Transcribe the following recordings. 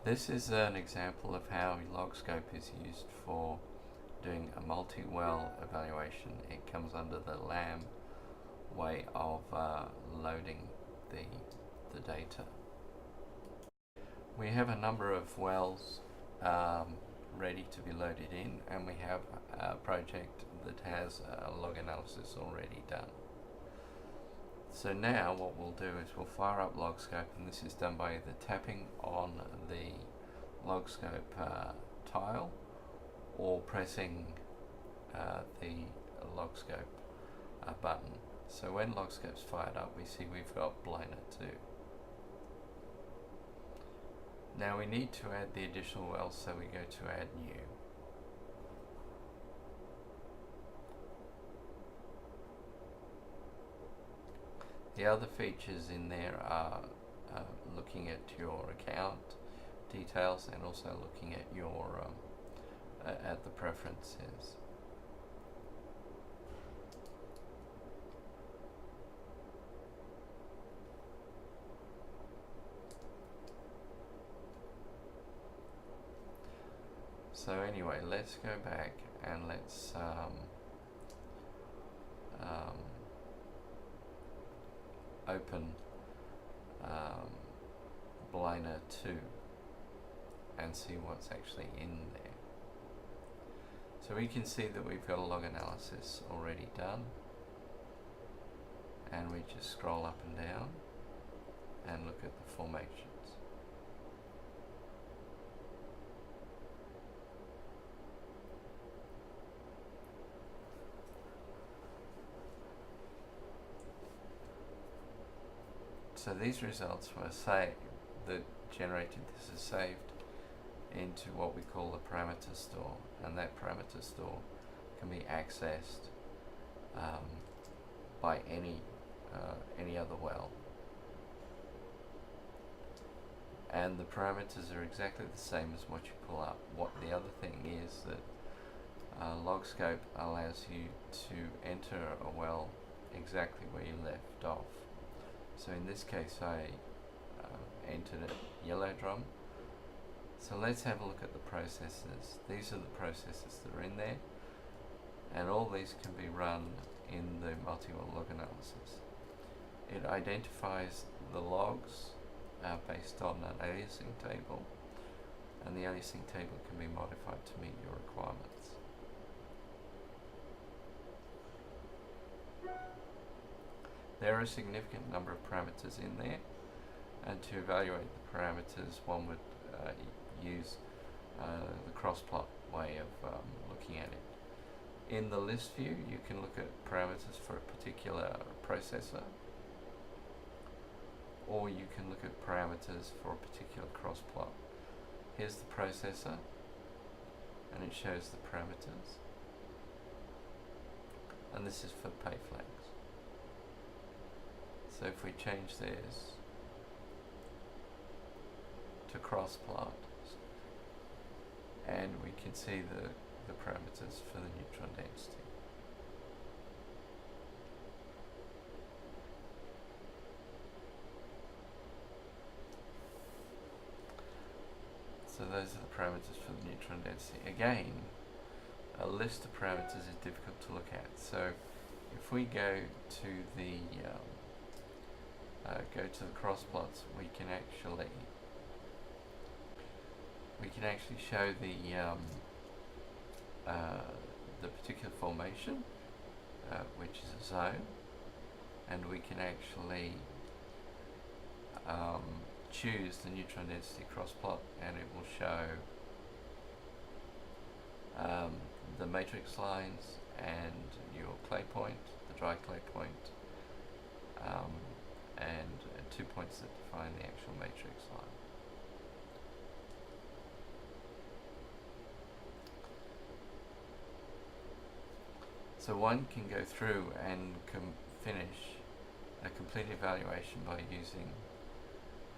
This is an example of how LogScope is used for doing a multi-well evaluation. It comes under the LAM way of loading the data. We have a number of wells ready to be loaded in, and we have a project that has a log analysis already done. So now what we'll do is we'll fire up LogScope, and this is done by either tapping on the LogScope tile or pressing the LogScope button. So when LogScope's fired up, we see we've got Bliner 2. Now we need to add the additional wells, so we go to Add New. The other features in there are looking at your account details and also looking at your at the preferences. So anyway, let's go back and let's open Bliner 2 and see what's actually in there. So we can see that we've got a log analysis already done, and we just scroll up and down and look at the formations. So these results were saved, that generated this is saved into what we call the parameter store, and that parameter store can be accessed by any other well. And the parameters are exactly the same as what you pull up. What the other thing is that LogScope allows you to enter a well exactly where you left off. So in this case I entered a yellow drum. So let's have a look at the processes. These are the processes that are in there, and all these can be run in the multi-well log analysis. It identifies the logs based on an aliasing table, and the aliasing table can be modified to meet your requirements. There are a significant number of parameters in there, and to evaluate the parameters one would use the cross-plot way of looking at it. In the list view you can look at parameters for a particular processor, or you can look at parameters for a particular cross-plot. Here's the processor, and it shows the parameters, and this is for pay flags. So if we change this to cross-plot, and we can see the parameters for the neutron density. So those are the parameters for the neutron density. Again, a list of parameters is difficult to look at. So if we go to the cross-plots, we can actually show the particular formation, which is a zone, and we can actually choose the neutron density cross-plot, and it will show the matrix lines and your clay point, the dry clay point, and 2 points that define the actual matrix line. So one can go through and finish a complete evaluation by using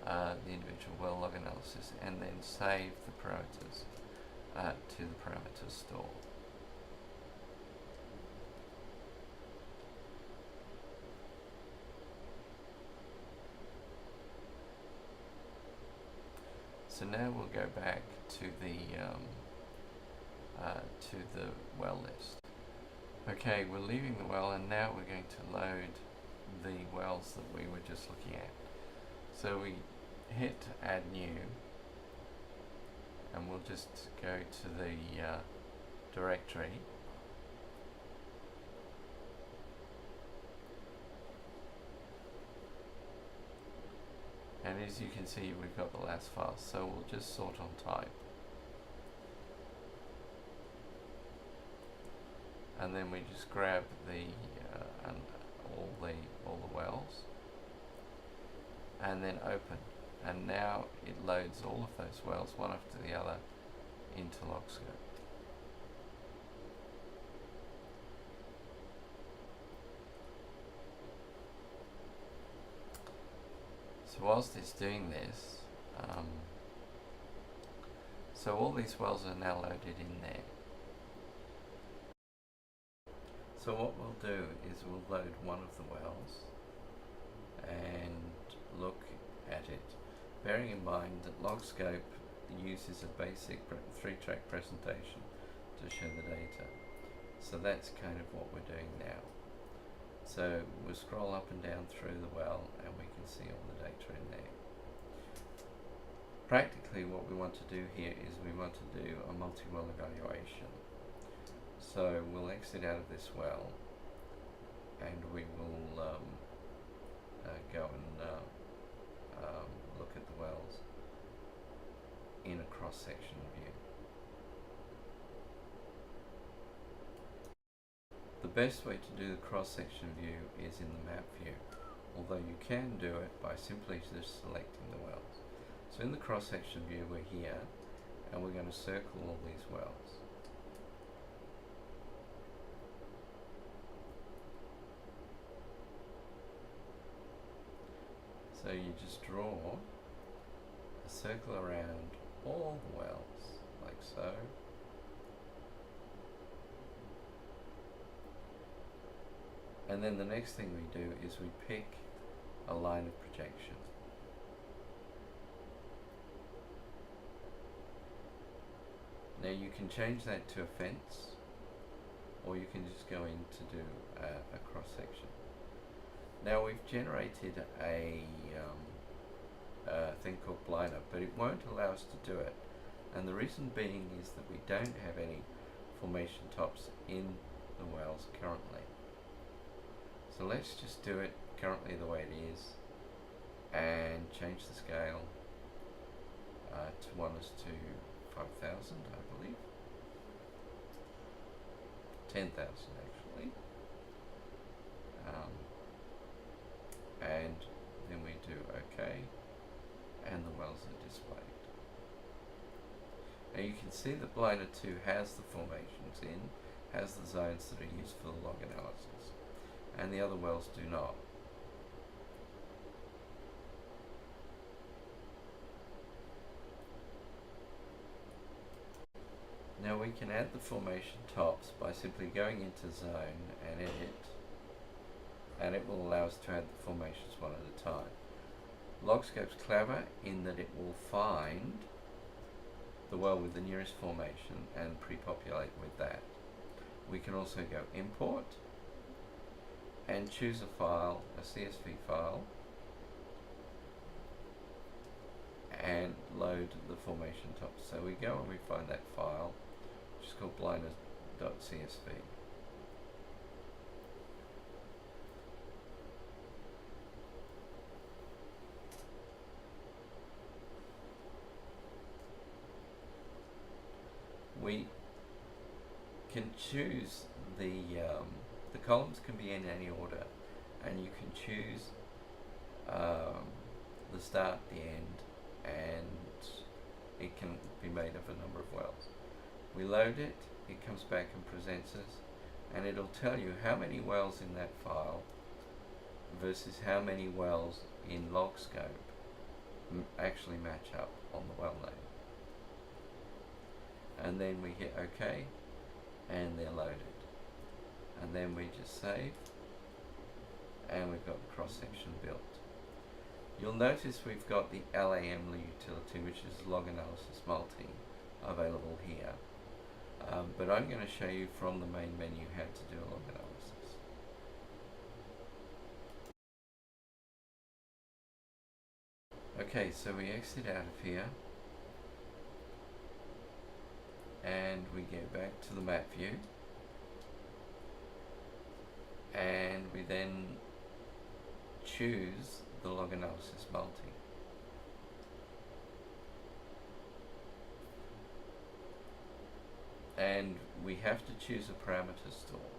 the individual well log analysis, and then save the parameters to the parameter store. So now we'll go back to the well list. Okay, we're leaving the well, and now we're going to load the wells that we were just looking at. So we hit add new, and we'll just go to the directory. And as you can see, we've got the last file, so we'll just sort on type. And then we just grab all the wells, and then open. And now it loads all of those wells, one after the other, into LogScope. So whilst it's doing this, so all these wells are now loaded in there. So what we'll do is we'll load one of the wells and look at it, bearing in mind that LogScope uses a basic 3-track presentation to show the data. So that's kind of what we're doing now. So we'll scroll up and down through the well, and we can see all the data in there. Practically what we want to do here is we want to do a multi-well evaluation. So we'll exit out of this well, and we will go and look at the wells in a cross-section view. The best way to do the cross-section view is in the map view, although you can do it by simply just selecting the wells. So in the cross-section view, we're here, and we're going to circle all these wells. So you just draw a circle around all the wells, like so. And then the next thing we do is we pick a line of projection. Now you can change that to a fence, or you can just go in to do a cross section. Now we've generated a thing called blinder, but it won't allow us to do it. And the reason being is that we don't have any formation tops in the wells currently. So let's just do it currently the way it is, and change the scale to 1:5,000, I believe. 10,000 actually. And then we do OK, and the wells are displayed. Now you can see that Blinder 2 has the formations in, has the zones that are used for the log analysis, and the other wells do not. Now we can add the formation tops by simply going into Zone and Edit, and it will allow us to add the formations one at a time. LogScope's clever in that it will find the well with the nearest formation and pre-populate with that. We can also go Import and choose a file, a CSV file, and load the formation tops. So we go and we find that file, which is called blinder.csv. We can choose the columns can be in any order, and you can choose the start, the end, and it can be made of a number of wells. We load it, it comes back and presents us, and it'll tell you how many wells in that file versus how many wells in LogScope actually match up on the well name. And then we hit OK, and they're loaded. And then we just save, and we've got the cross section built. You'll notice we've got the LAM utility, which is Log Analysis Multi, available here. But I'm going to show you from the main menu how to do a log analysis. Okay, so we exit out of here and we go back to the map view, and we then choose the Log Analysis Multi. And we have to choose a parameter store.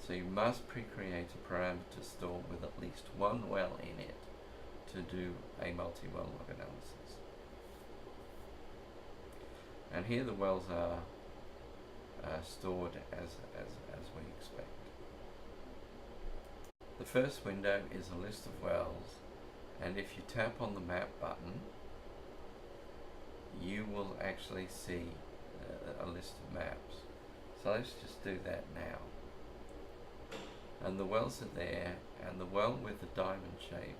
So you must pre-create a parameter store with at least one well in it to do a multi-well log analysis. And here the wells are stored as we expect. The first window is a list of wells, and if you tap on the map button, you will actually see a list of maps. So let's just do that now. And the wells are there, and the well with the diamond shape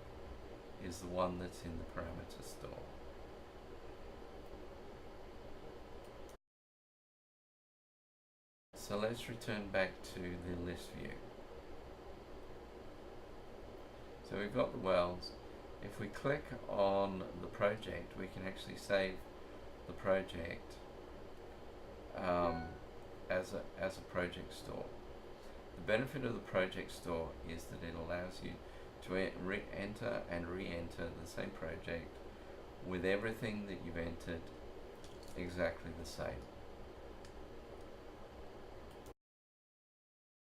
is the one that's in the parameter store. So let's return back to the list view. So we've got the wells. If we click on the project, we can actually save the project as a project store. The benefit of the project store is that it allows you to enter and re-enter the same project with everything that you've entered exactly the same.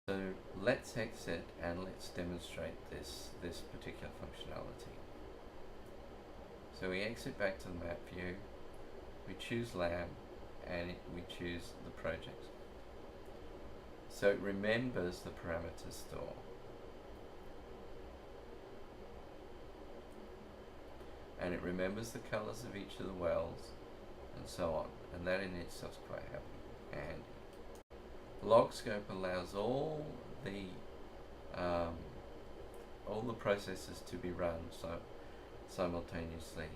So let's exit and let's demonstrate this particular functionality. So we exit back to the map view, we choose LAM, and we choose the project. So it remembers the parameter store. And it remembers the colors of each of the wells and so on. And that in itself is quite handy. LogScope allows all the processes to be run simultaneously.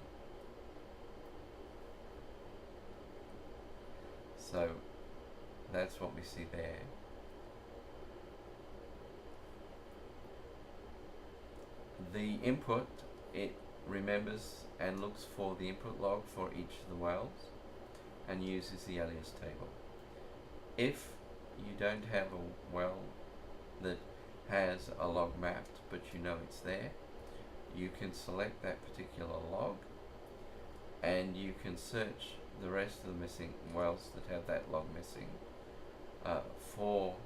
So that's what we see there. The input, it remembers and looks for the input log for each of the wells and uses the alias table. If you don't have a well that has a log mapped, but you know it's there, you can select that particular log and you can search the rest of the missing wells that have that log missing for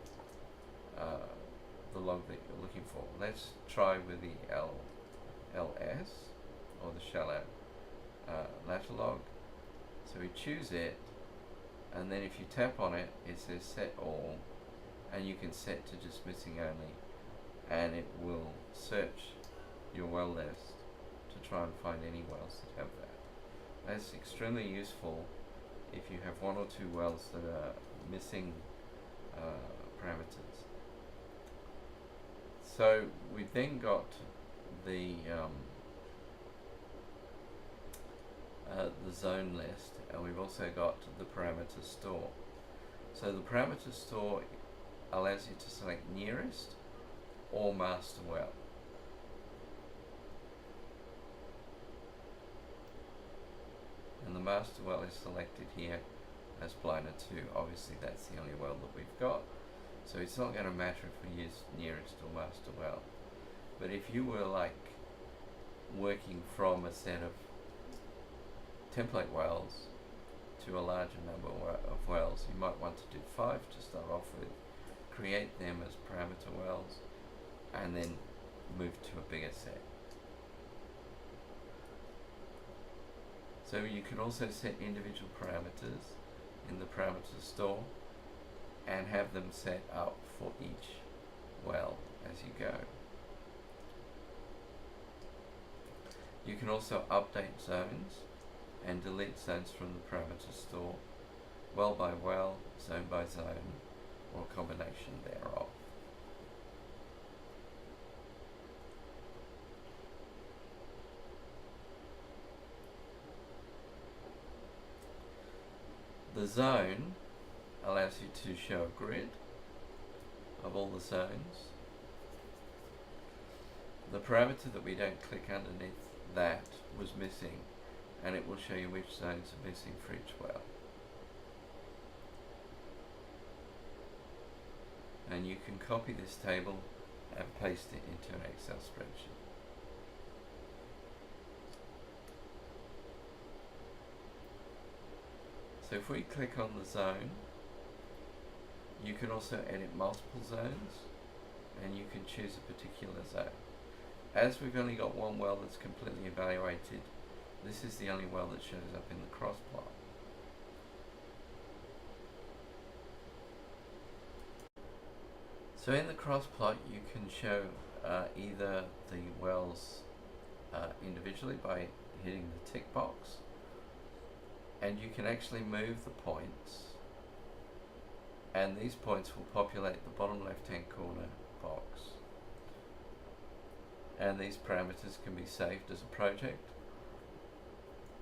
the log that you're looking for. Let's try with the LS, or the shallow latter log. So we choose it, and then if you tap on it, it says set all, and you can set to just missing only, and it will search your well list to try and find any wells that have that. That's extremely useful if you have one or two wells that are missing parameters. So we've then got the zone list, and we've also got the parameter store. So the parameter store allows you to select nearest or master well. And the master well is selected here as Bliner 2. Obviously that's the only well that we've got, so it's not going to matter if we use nearest or master well. But if you were like working from a set of template wells to a larger number of wells, you might want to do 5 to start off with, create them as parameter wells, and then move to a bigger set. So you can also set individual parameters in the parameter store and have them set up for each well as you go. You can also update zones and delete zones from the parameter store, well by well, zone by zone, or a combination thereof. The zone allows you to show a grid of all the zones. The parameter that we don't click underneath that was missing, and it will show you which zones are missing for each well. And you can copy this table and paste it into an Excel spreadsheet. So if we click on the zone, you can also edit multiple zones, and you can choose a particular zone. As we've only got one well that's completely evaluated, this is the only well that shows up in the cross plot. So in the cross plot, you can show either the wells individually by hitting the tick box, and you can actually move the points, and these points will populate the bottom left hand corner box. And these parameters can be saved as a project,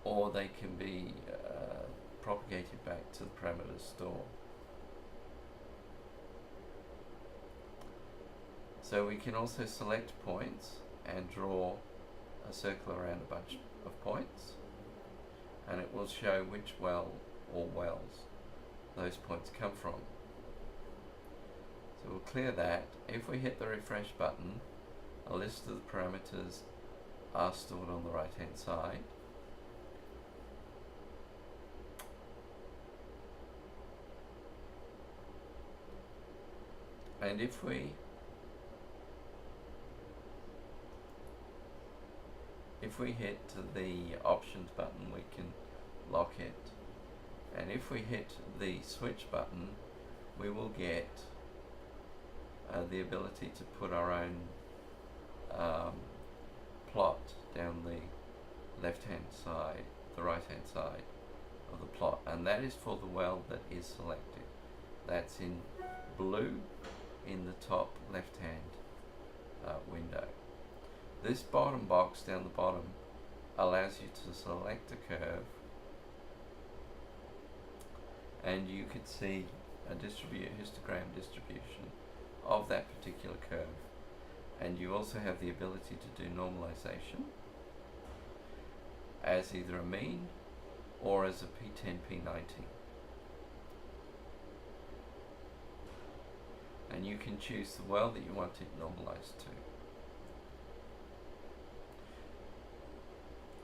or they can be propagated back to the parameter store. So we can also select points and draw a circle around a bunch of points, and it will show which well or wells those points come from. So we'll clear that. If we hit the refresh button, a list of the parameters are stored on the right hand side. And if we hit the options button, we can lock it. And if we hit the switch button, we will get the ability to put our own plot down the left hand side, the right hand side of the plot, and that is for the well that is selected. That's in blue in the top left hand window. This bottom box down the bottom allows you to select a curve, and you could see a histogram distribution of that particular curve. And you also have the ability to do normalization as either a mean or as a P10, P90. And you can choose the well that you want it normalized to.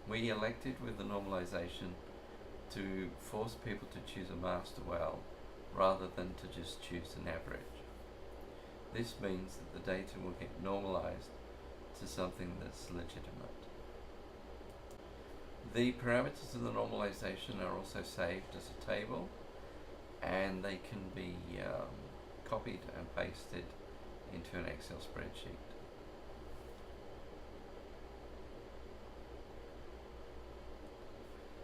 We elected with the normalization to force people to choose a master well rather than to just choose an average. This means that the data will get normalized to something that's legitimate. The parameters of the normalization are also saved as a table, and they can be copied and pasted into an Excel spreadsheet.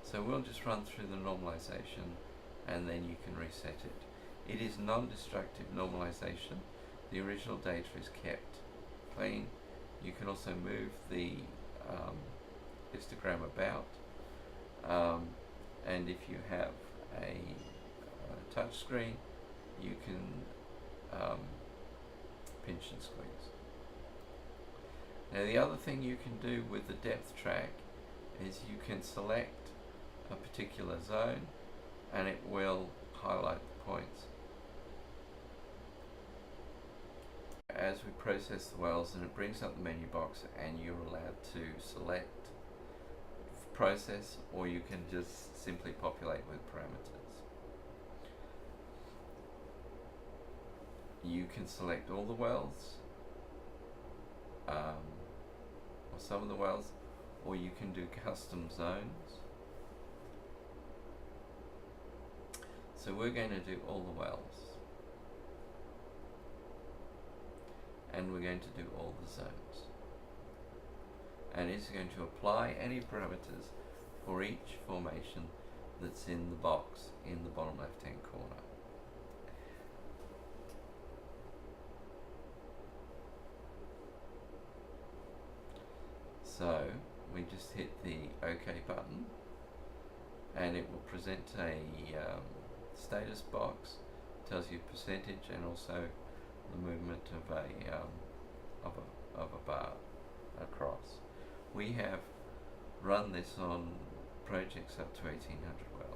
So we'll just run through the normalization, and then you can reset it. It is non-destructive normalization. The original data is kept clean. You can also move the histogram about, and if you have a touch screen, you can pinch and squeeze. Now the other thing you can do with the depth track is you can select a particular zone, and it will highlight the points. As we process the wells, and it brings up the menu box, and you're allowed to select process, or you can just simply populate with parameters. You can select all the wells, or some of the wells, or you can do custom zones. So we're going to do all the wells, and we're going to do all the zones, and it's going to apply any parameters for each formation that's in the box in the bottom left hand corner. So we just hit the OK button, and it will present a status box tells you percentage and also the movement of a bar across. We have run this on projects up to 1800 wells.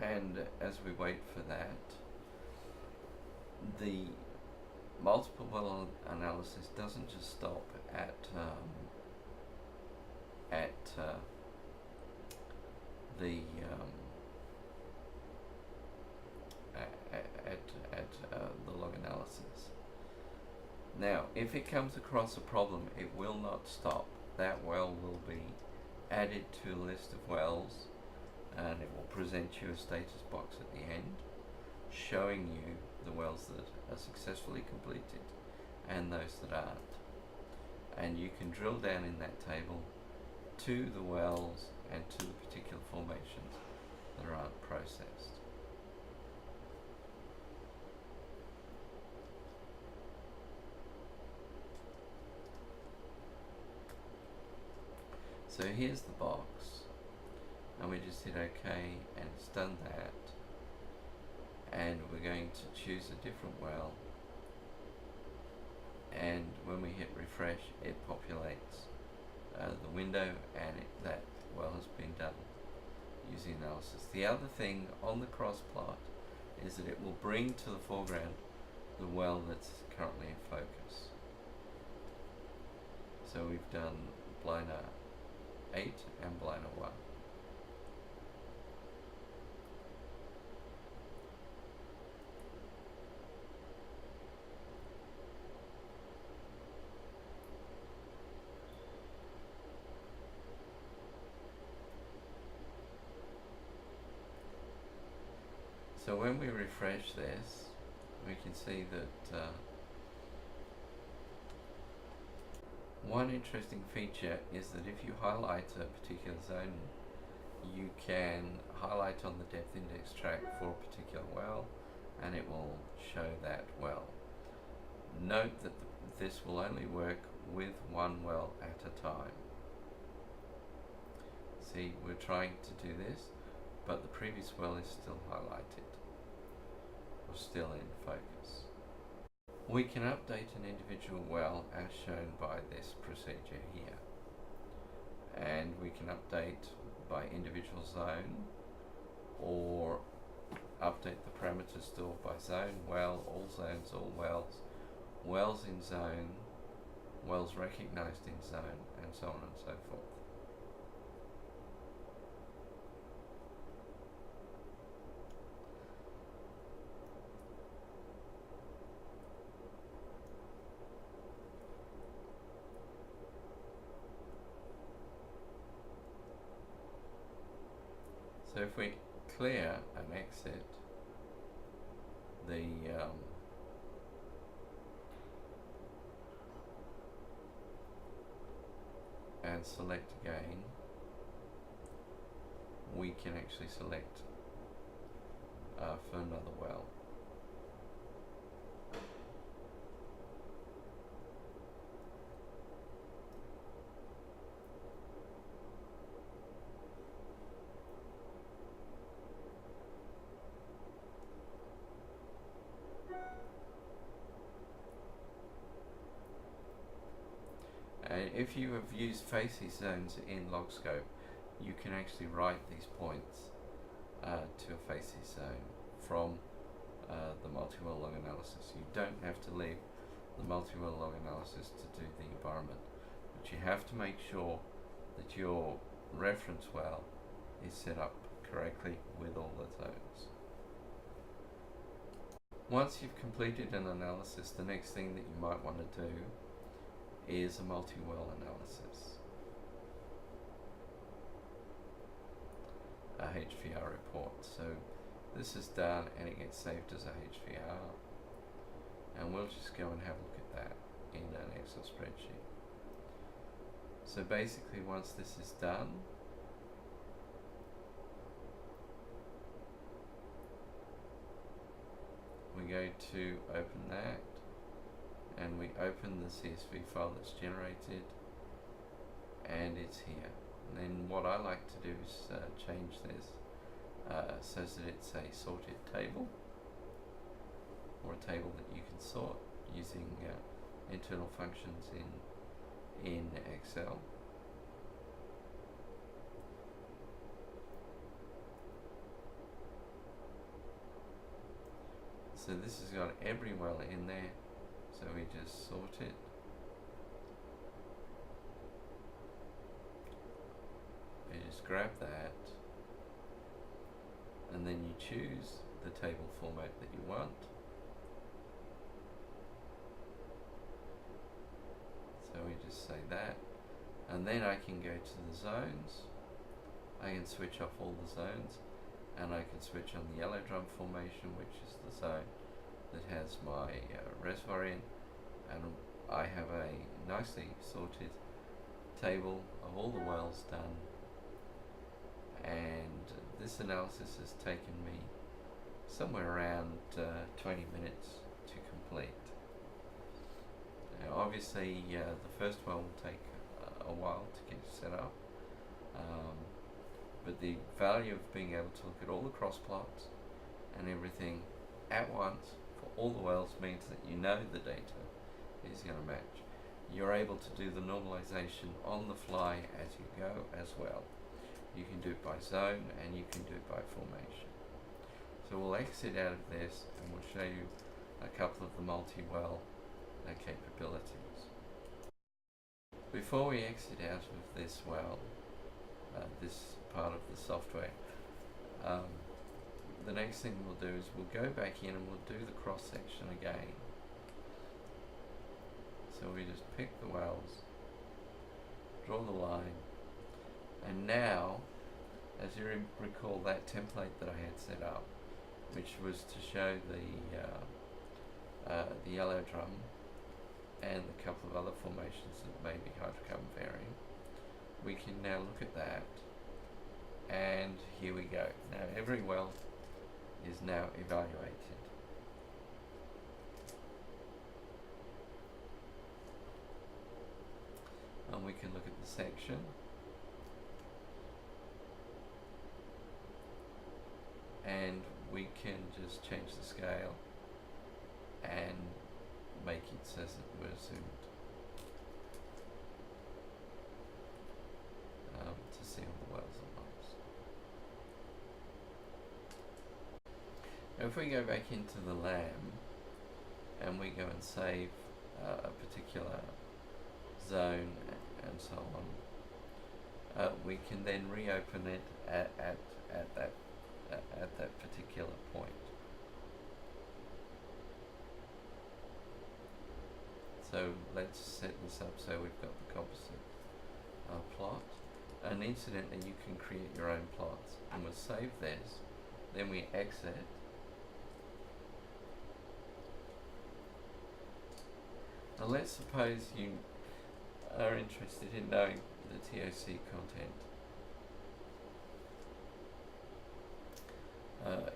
And as we wait for that, the multiple well analysis doesn't just stop at the log analysis. Now, if it comes across a problem, it will not stop. That well will be added to a list of wells, and it will present you a status box at the end showing you the wells that are successfully completed and those that aren't. And you can drill down in that table to the wells and to the particular formations that aren't processed. So here's the box, and we just hit OK, and it's done that. And we're going to choose a different well, and when we hit refresh, it populates the window, and that well has been done using analysis. The other thing on the cross plot is that it will bring to the foreground the well that's currently in focus. So we've done Bliner 8 and Bliner 1. So when we refresh this, we can see that one interesting feature is that if you highlight a particular zone, you can highlight on the depth index track for a particular well, and it will show that well. Note that this will only work with one well at a time. See, we're trying to do this, but the previous well is still highlighted, or still in focus. We can update an individual well as shown by this procedure here. And we can update by individual zone, or update the parameters stored by zone, well, all zones, all wells, wells in zone, wells recognized in zone, and so on and so forth. So if we clear and exit the and select again, we can actually select for another well. And if you have used facies zones in LogScope, you can actually write these points to a facies zone from the multi-well log analysis. You don't have to leave the multi-well log analysis to do the environment, but you have to make sure that your reference well is set up correctly with all the zones. Once you've completed an analysis, the next thing that you might want to do is a multi-well analysis, a HVR report. So this is done and it gets saved as a HVR, and we'll just go and have a look at that in an Excel spreadsheet. So basically, once this is done, go to open that, and we open the CSV file that's generated, and it's here. And then what I like to do is change this so that it's a sorted table, or a table that you can sort using internal functions in Excel. So this has got every well in there, so we just sort it. You just grab that, and then you choose the table format that you want. So we just say that, and then I can go to the zones. I can switch off all the zones, and I can switch on the yellow drum formation, which is the zone that has my reservoir in, and I have a nicely sorted table of all the wells done, and this analysis has taken me somewhere around 20 minutes to complete. Now obviously the first well will take a while to get set up, but the value of being able to look at all the cross plots and everything at once for all the wells means that you know the data is going to match. You're able to do the normalization on the fly as you go as well. You can do it by zone, and you can do it by formation. So we'll exit out of this, and we'll show you a couple of the multi-well capabilities. Before we exit out of this well, this part of the software, the next thing we'll do is we'll go back in and we'll do the cross section again. So we just pick the wells, draw the line, and now, as you recall, that template that I had set up, which was to show the yellow drum and a couple of other formations that may be hydrocarbon varying, we can now look at that, and here we go. Now every well is now evaluated. And we can look at the section, and we can just change the scale and make it so that we're zoomed to see all the wells at once. Now if we go back into the LAM and we go and save a particular zone and so on, we can then reopen it at that particular point. So let's set this up so we've got the composite plot, and incidentally you can create your own plots, and we'll save this, then we exit, now let's suppose you are interested in knowing the TOC content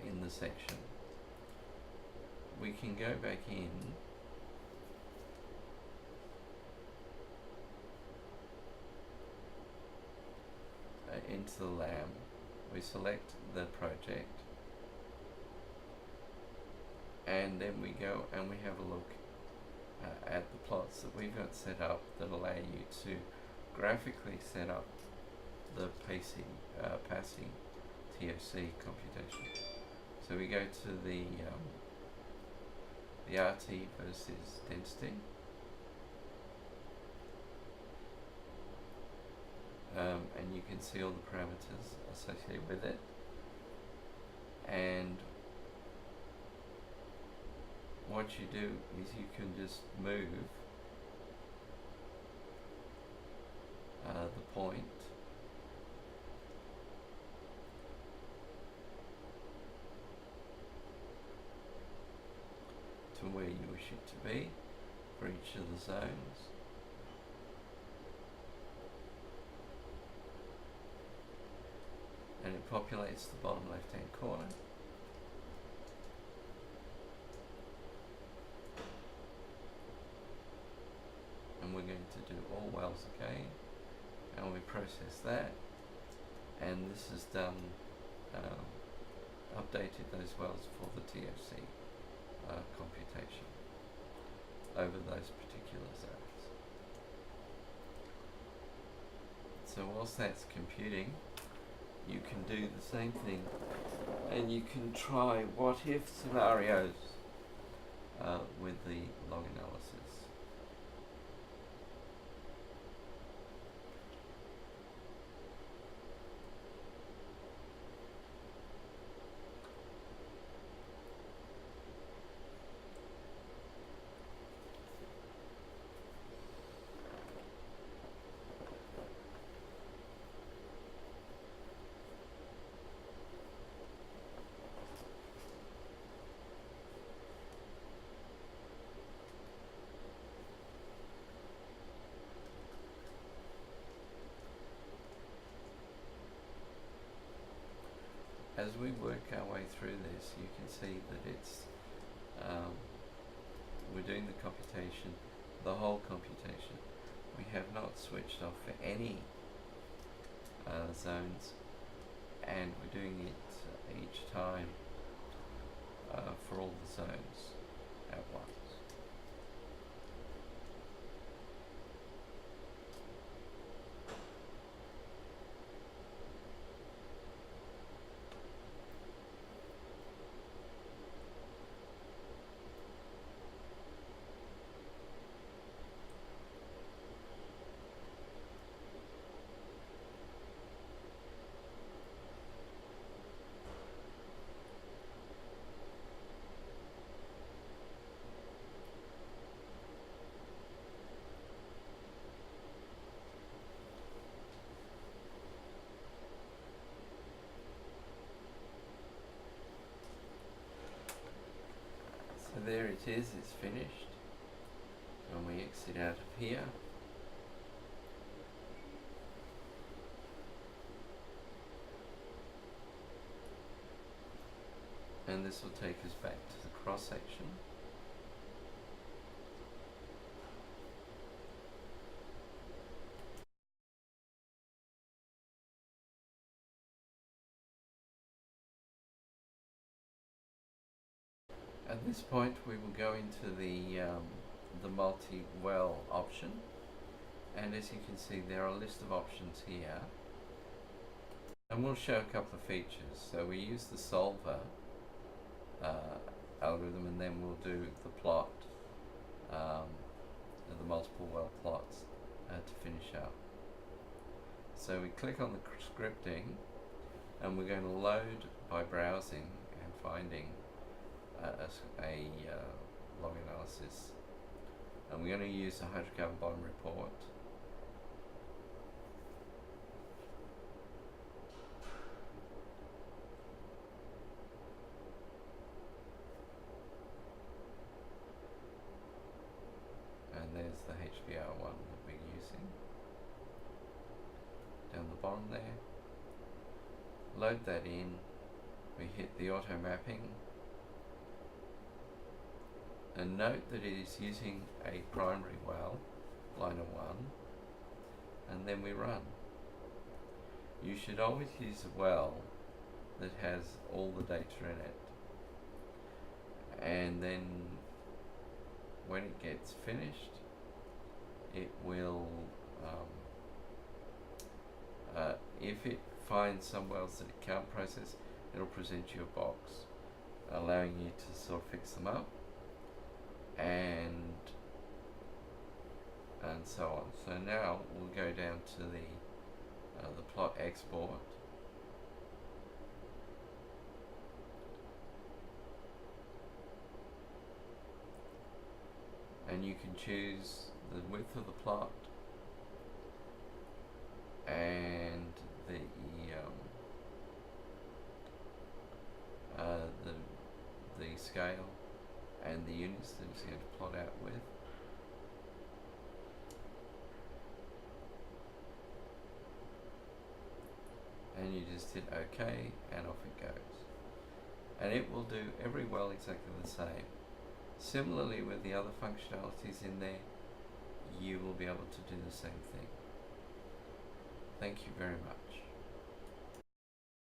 in the section. We can go back in into the LAM, we select the project, and then we go and we have a look at the plots that we've got set up that allow you to graphically set up the PASI TOC computation. So we go to the RT versus density, and you can see all the parameters associated with it, and what you do is you can just move the point to where you wish it to be for each of the zones. And it populates the bottom left hand corner. okay, and we process that, and this has done updated those wells for the TFC computation over those particular zones. So whilst that's computing, you can do the same thing, and you can try what if scenarios with the log analysis. As we work our way through this, you can see that it's we're doing the computation, the whole computation. We have not switched off for any zones, and we're doing it each time for all the zones at once. So there it is, it's finished. And we exit out of here. And this will take us back to the cross section. At this point, we will go into the multi-well option, and as you can see, there are a list of options here, and we'll show a couple of features. So we use the solver algorithm, and then we'll do the plot, the multiple well plots to finish up. So we click on the scripting, and we're going to load by browsing and finding a log analysis, and we're going to use the hydrocarbon bottom report. And there's the HBR one that we're using down the bottom there. Load that in, we hit the auto mapping, and note that it is using a primary well, liner 1, and then we run. You should always use a well that has all the data in it, and then when it gets finished, it will, if it finds some wells that it can't process, it'll present you a box allowing you to sort of fix them up, and so on. So now we'll go down to the plot export, and you can choose the width of the plot and the scale and the units that it's going to plot out with. And you just hit OK, and off it goes. And it will do every well exactly the same. Similarly with the other functionalities in there, you will be able to do the same thing. Thank you very much.